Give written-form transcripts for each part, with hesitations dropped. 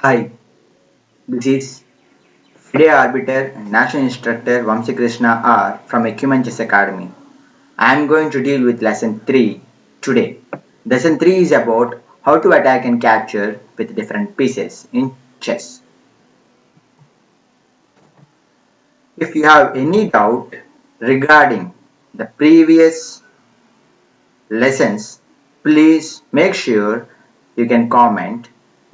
Hi, this is FIDE Arbiter and National Instructor Vamsi Krishna R from Acumen Chess Academy. I am going to deal with Lesson 3 today. Lesson 3 is about how to attack and capture with different pieces in chess. If you have any doubt regarding the previous lessons, please make sure you can comment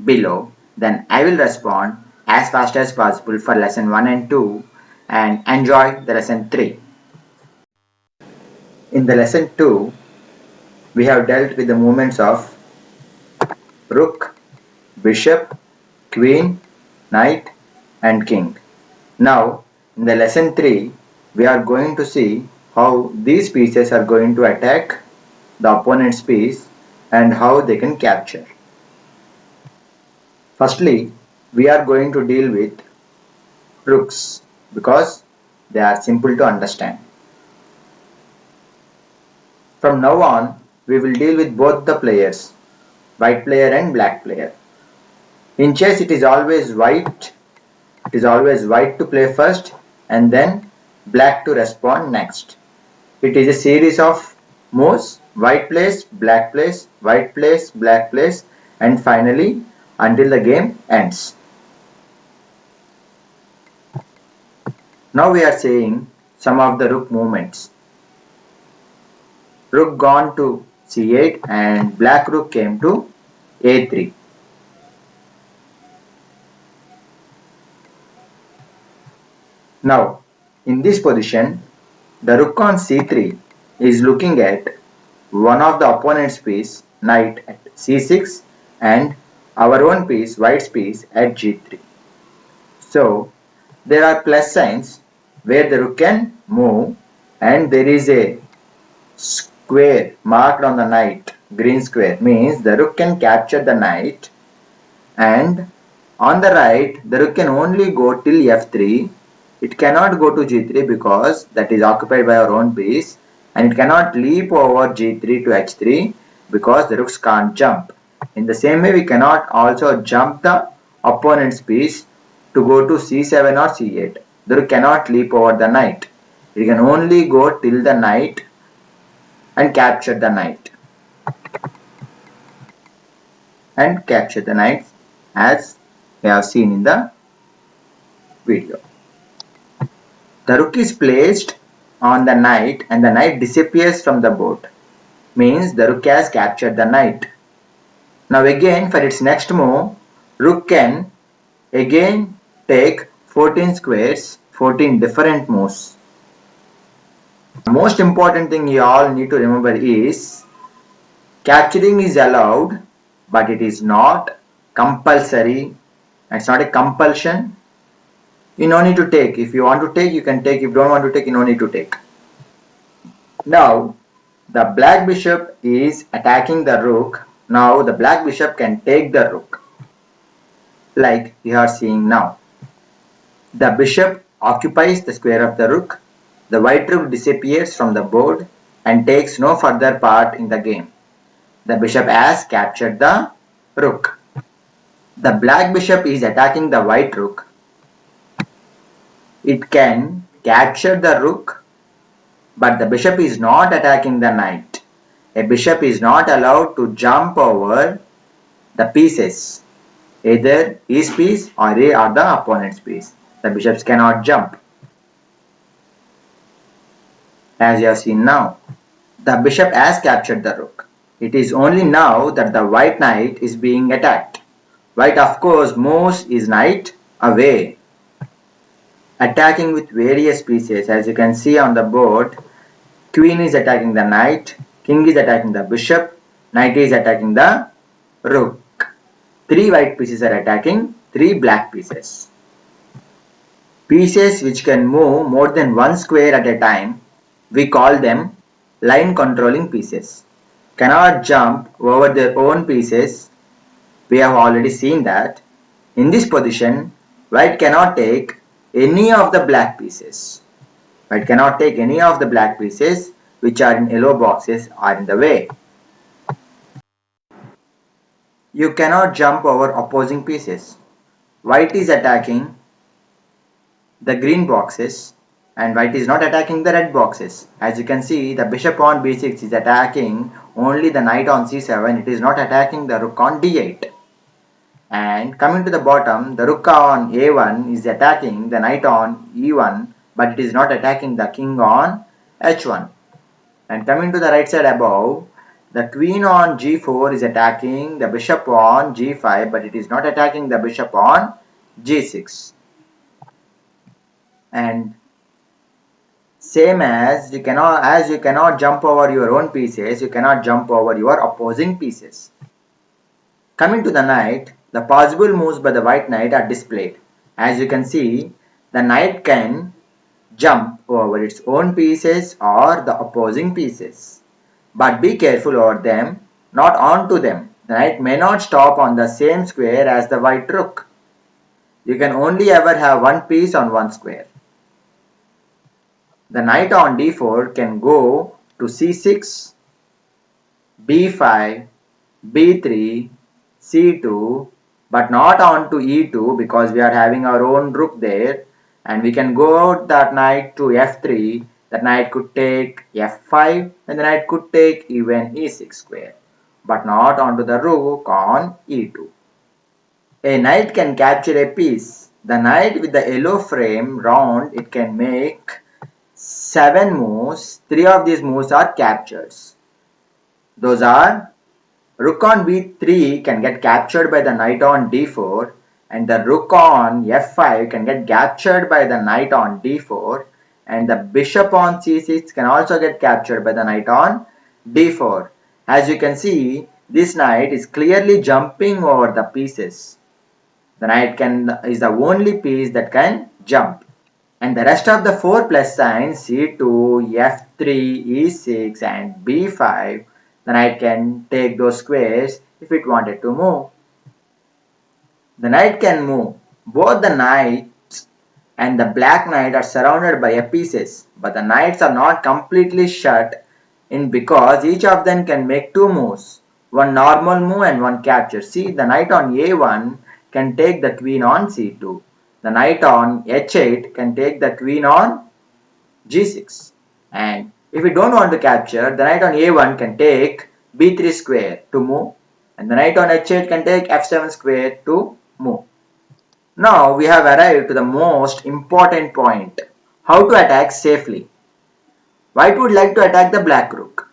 below. Then I will respond as fast as possible for lesson 1 and 2 and enjoy the lesson 3. In the lesson 2, we have dealt with the movements of rook, bishop, queen, knight and king. Now in the lesson 3, we are going to see how these pieces are going to attack the opponent's piece and how they can capture. Firstly, we are going to deal with rooks because they are simple to understand. From now on, we will deal with both the players, white player and black player. In chess, it is always white. It is always white to play first and then black to respond next. It is a series of moves: white plays, black plays, white plays, black plays, and finally until the game ends. Now we are saying some of the rook movements. Rook gone to c8 and black rook came to a3. Now in this position, the rook on c3 is looking at one of the opponent's piece, knight at c6, and our own piece, white's piece, at g3. So there are plus signs where the rook can move, and there is a square marked on the knight. Green square means the rook can capture the knight, and on the right the rook can only go till f3. It cannot go to g3 because that is occupied by our own piece, and it cannot leap over g3 to h3 because the rooks can't jump. In the same way, we cannot also jump the opponent's piece to go to c7 or c8. The rook cannot leap over the knight. It can only go till the knight and capture the knight. As we have seen in the video. The rook is placed on the knight and the knight disappears from the board. Means the rook has captured the knight. Now again, for its next move, rook can again take 14 squares, 14 different moves. The most important thing you all need to remember is capturing is allowed, but it is not compulsory. It's not a compulsion. You no need to take. If you want to take, you can take. If you don't want to take, you no need to take. Now the black bishop is attacking the rook. Now the black bishop can take the rook, like you are seeing now. The bishop occupies the square of the rook. The white rook disappears from the board and takes no further part in the game. The bishop has captured the rook. The black bishop is attacking the white rook. It can capture the rook, but the bishop is not attacking the knight. A bishop is not allowed to jump over the pieces, either his piece or the opponent's piece. The bishops cannot jump, as you have seen now. The bishop has captured the rook. It is only now that the white knight is being attacked. White of course moves his knight away, attacking with various pieces. As you can see on the board, queen is attacking the knight, king is attacking the bishop, knight is attacking the rook. 3 white pieces are attacking 3 black pieces. Pieces which can move more than one square at a time, we call them line controlling pieces. Cannot jump over their own pieces. We have already seen that. In this position, white cannot take any of the black pieces. White cannot take any of the black pieces which are in yellow boxes are in the way. You cannot jump over opposing pieces. white is attacking the green boxes and white is not attacking the red boxes. As you can see, the bishop on b6 is attacking only the knight on c7. It is not attacking the rook on d8. And coming to the bottom, the rook on a1 is attacking the knight on e1, but it is not attacking the king on h1. And coming to the right side above, the queen on g4 is attacking the bishop on g5, but it is not attacking the bishop on g6. And same as you cannot jump over your own pieces, you cannot jump over your opposing pieces. Coming to the knight, the possible moves by the white knight are displayed. As you can see, the knight can jump over its own pieces or the opposing pieces. But be careful over them, not onto them. The knight may not stop on the same square as the white rook. You can only ever have one piece on one square. The knight on d4 can go to c6, b5, b3, c2, but not on to e2 because we are having our own rook there, and we can go that knight to f3. That knight could take f5 and the knight could take even e6 square, but not onto the rook on e2. A knight can capture a piece. The knight with the yellow frame round, it can make 7 moves. 3 of these moves are captures. Those are rook on b3 can get captured by the knight on d4, and the rook on f5 can get captured by the knight on d4, and the bishop on c6 can also get captured by the knight on d4. As you can see, this knight is clearly jumping over the pieces. The knight is the only piece that can jump. And the rest of the 4 plus signs c2, f3, e6 and b5, the knight can take those squares if it wanted to move. The knight can move. Both the knights and the black knight are surrounded by pieces, but the knights are not completely shut in because each of them can make 2 moves, one normal move and one capture. See, the knight on a1 can take the queen on c2. The knight on h8 can take the queen on g6. And if we don't want to capture, the knight on a1 can take b3 square to move, and the knight on h8 can take f7 square to move. Now we have arrived to the most important point, how to attack safely. White would like to attack the black rook.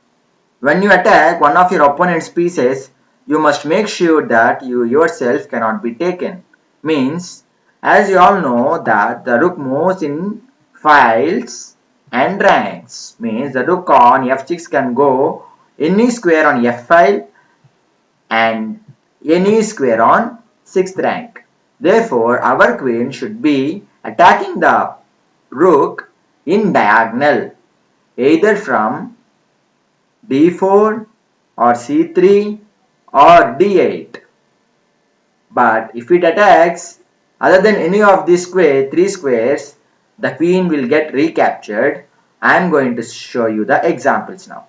When you attack one of your opponent's pieces, you must make sure that you yourself cannot be taken. Means, as you all know that the rook moves in files and ranks. Means the rook on f6 can go any square on f file and any square on 6th rank. Therefore, our queen should be attacking the rook in diagonal, either from d4 or c3 or d8. But if it attacks other than any of these 3 squares, the queen will get recaptured. I am going to show you the examples now.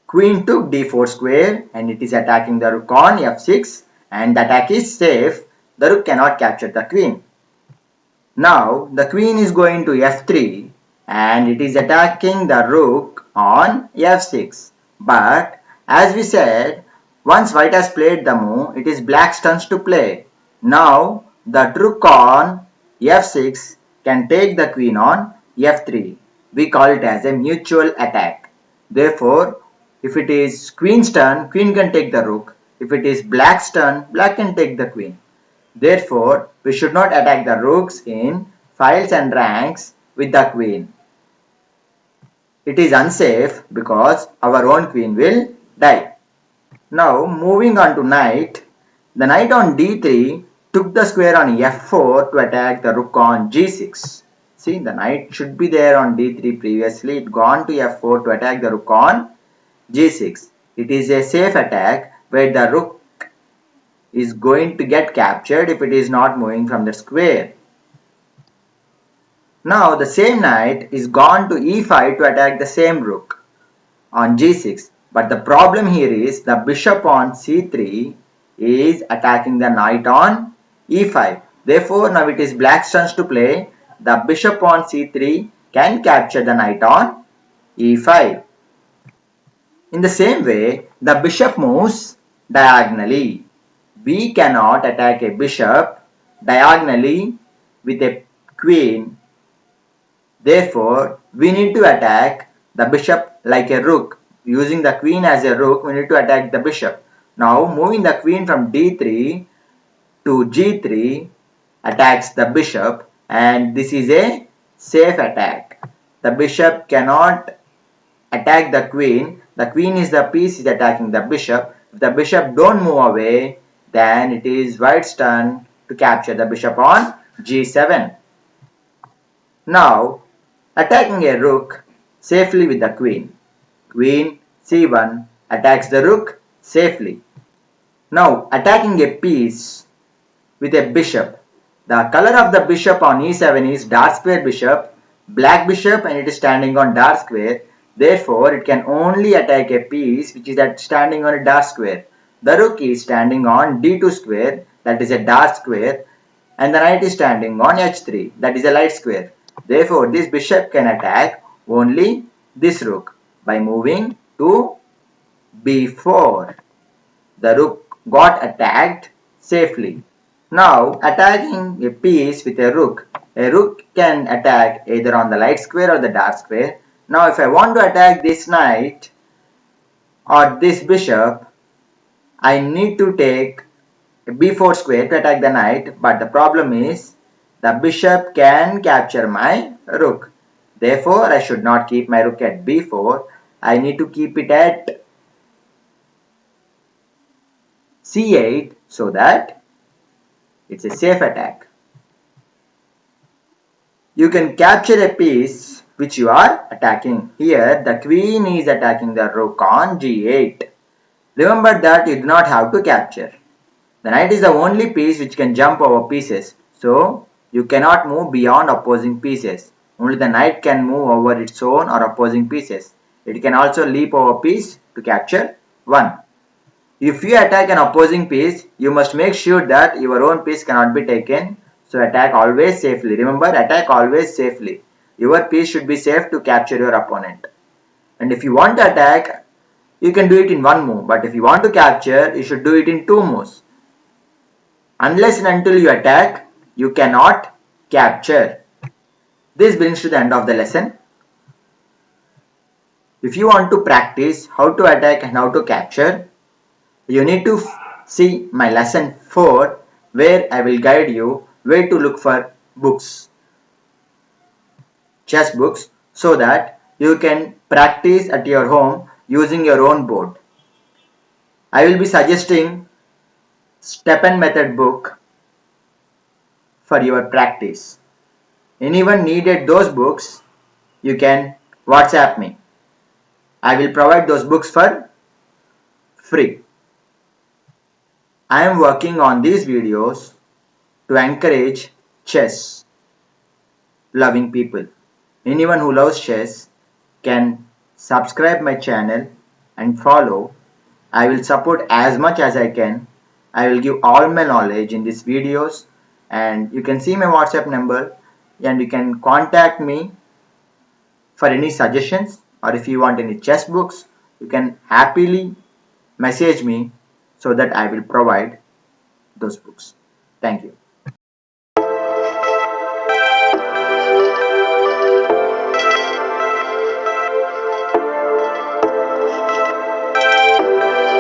Queen took d4 square and it is attacking the rook on f6, and the attack is safe. The rook cannot capture the queen. Now the queen is going to f3 and it is attacking the rook on f6. But as we said, once white has played the move, it is black's turn to play. Now the rook on f6 can take the queen on f3. We call it as a mutual attack. Therefore, if it is queen's turn, queen can take the rook. If it is black's turn, black can take the queen. Therefore, we should not attack the rooks in files and ranks with the queen. It is unsafe because our own queen will die. Now moving on to knight, the knight on d3 took the square on f4 to attack the rook on g6. See, the knight should be there on d3 previously. It gone to f4 to attack the rook on g6. It is a safe attack where the rook is going to get captured if it is not moving from the square. Now the same knight is gone to e5 to attack the same rook on g6. But the problem here is the bishop on c3 is attacking the knight on e5. Therefore, now it is black's turn to play. The bishop on c3 can capture the knight on e5. In the same way, the bishop moves diagonally. We cannot attack a bishop diagonally with a queen. Therefore, we need to attack the bishop like a rook. Using the queen as a rook, we need to attack the bishop. Now, moving the queen from d3 to g3 attacks the bishop, and this is a safe attack. The bishop cannot attack the queen. The queen is the piece is attacking the bishop. If the bishop don't move away, then it is white's turn to capture the bishop on g7. Now, attacking a rook safely with the queen. Queen c1 attacks the rook safely. Now, attacking a piece with a bishop. The color of the bishop on e7 is dark square bishop, black bishop, and it is standing on dark square. Therefore, it can only attack a piece which is standing on a dark square. The rook is standing on d2 square, that is a dark square, and the knight is standing on h3, that is a light square. Therefore, this bishop can attack only this rook by moving to b4. The rook got attacked safely. Now, attacking a piece with a rook can attack either on the light square or the dark square. Now, if I want to attack this knight or this bishop, I need to take a b4 square to attack the knight, but the problem is the bishop can capture my rook. Therefore, I should not keep my rook at b4. I need to keep it at c8 so that it's a safe attack. You can capture a piece which you are attacking. Here, the queen is attacking the rook on g8. Remember that you do not have to capture. The knight is the only piece which can jump over pieces. So, you cannot move beyond opposing pieces. Only the knight can move over its own or opposing pieces. It can also leap over piece to capture one. If you attack an opposing piece, you must make sure that your own piece cannot be taken. So attack always safely. Remember, attack always safely. Your piece should be safe to capture your opponent. And if you want to attack, you can do it in one move. But if you want to capture, you should do it in two moves. Unless and until you attack, you cannot capture. This brings to the end of the lesson. If you want to practice how to attack and how to capture, you need to see my lesson 4 where I will guide you where to look for books, chess books, so that you can practice at your home using your own board. I will be suggesting Stepan Method book for your practice. Anyone needed those books, you can WhatsApp me. I will provide those books for free. I am working on these videos to encourage chess loving people. Anyone who loves chess can subscribe my channel and follow. I will support as much as I can. I will give all my knowledge in these videos, and you can see my WhatsApp number and you can contact me for any suggestions, or if you want any chess books, you can happily message me so that I will provide those books. Thank you.